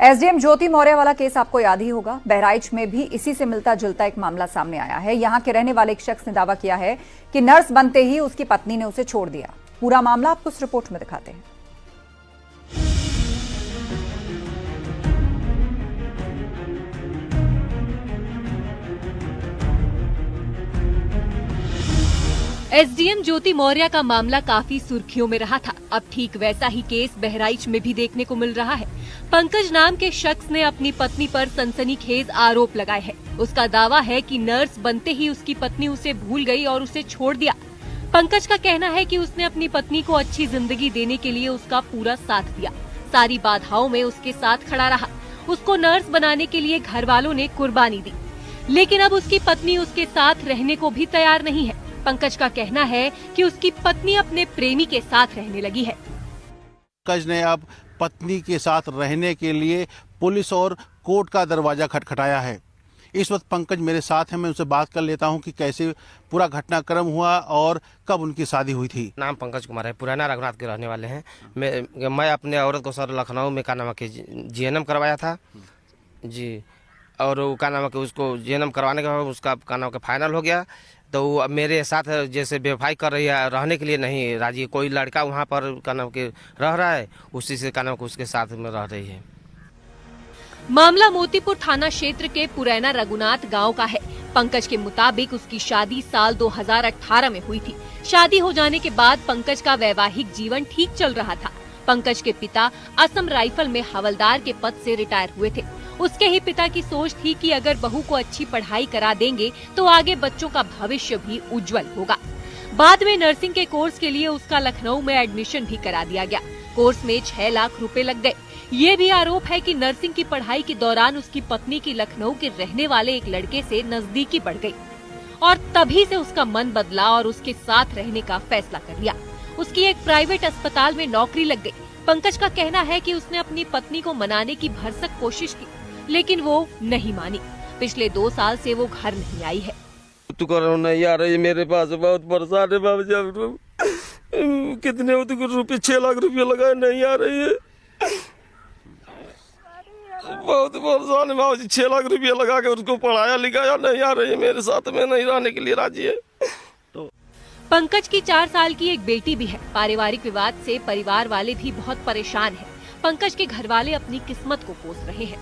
SDM ज्योति मौर्य वाला case आपको याद ही होगा। बहराइच में भी इसी से मिलता जुलता एक मामला सामने आया है। यहां के रहने वाले एक शख्स ने दावा किया है कि नर्स बनते ही उसकी पत्नी ने उसे छोड़ दिया। पूरा मामला आपको इस रिपोर्ट में दिखाते हैं। एसडीएम ज्योति मौर्य का मामला काफी सुर्खियों में रहा था। अब ठीक वैसा ही केस बहराइच में भी देखने को मिल रहा है। पंकज नाम के शख्स ने अपनी पत्नी पर सनसनीखेज आरोप लगाए हैं। उसका दावा है कि नर्स बनते ही उसकी पत्नी उसे भूल गई और उसे छोड़ दिया। पंकज का कहना है कि उसने अपनी पत्नी को अच्छी जिंदगी देने के लिए उसका पूरा साथ दिया, सारी बाधाओं में उसके साथ खड़ा रहा। उसको नर्स बनाने के लिए घर वालों ने कुर्बानी दी, लेकिन अब उसकी पत्नी उसके साथ रहने को भी तैयार नहीं है। पंकज का कहना है कि उसकी पत्नी अपने प्रेमी के साथ रहने लगी है। पंकज ने अब पत्नी के साथ रहने के लिए पुलिस और कोर्ट का दरवाजा खटखटाया है। इस वक्त पंकज मेरे साथ हैं, मैं उनसे बात कर लेता हूं कि कैसे पूरा घटनाक्रम हुआ और कब उनकी शादी हुई थी। नाम पंकज कुमार है, पुराना रघुनाथ के रहने वाले हैं। मैं अपने औरत को सर लखनऊ में का नाम के जीएनएम करवाया था जी, और वो का नाम के उसको जीएनएम करवाने के बाद उसका का नाम के फाइनल हो गया। तो अब मेरे साथ जैसे बेवफाई कर रही है, रहने के लिए नहीं राजी। कोई लड़का वहाँ पर का नाम के रह रहा है, उसी से का नाम के उसके साथ में रह रही है। मामला मोतीपुर थाना क्षेत्र के पुराना रघुनाथ गांव का है। पंकज के मुताबिक उसकी शादी साल 2018 में हुई थी। शादी हो जाने के बाद पंकज का वैवाहिक जीवन ठीक चल रहा था। पंकज के पिता असम राइफल में हवलदार के पद से रिटायर हुए थे। उसके ही पिता की सोच थी कि अगर बहू को अच्छी पढ़ाई करा देंगे तो आगे बच्चों का भविष्य भी उज्जवल होगा। बाद में नर्सिंग के कोर्स के लिए उसका लखनऊ में एडमिशन भी करा दिया गया। कोर्स में 6 लाख रुपए लग गए। ये भी आरोप है कि नर्सिंग की पढ़ाई के दौरान उसकी पत्नी की लखनऊ के रहने वाले एक लड़के से नजदीकी बढ़ गई और तभी से उसका मन बदला और उसके साथ रहने का फैसला कर लिया। उसकी एक प्राइवेट अस्पताल में नौकरी लग गई। पंकज का कहना है कि उसने अपनी पत्नी को मनाने की भरसक कोशिश की, लेकिन वो नहीं मानी। पिछले 2 साल से वो घर नहीं आई है। तू करो नहीं आ रही, मेरे पास बहुत परेशान है बाबू। कितने रुपए 6 लाख रुपए लगाए, नहीं आ रही है। बहुत परेशान है बाबू जी। 6 लाख रुपए लगा के उसको पढ़ाया लिखाया, नहीं आ रही है, मेरे साथ में नहीं रहने के लिए राजी है। पंकज की 4 साल की एक बेटी भी है। पारिवारिक विवाद से परिवार वाले भी बहुत परेशान हैं। पंकज के घर वाले अपनी किस्मत को कोस रहे हैं।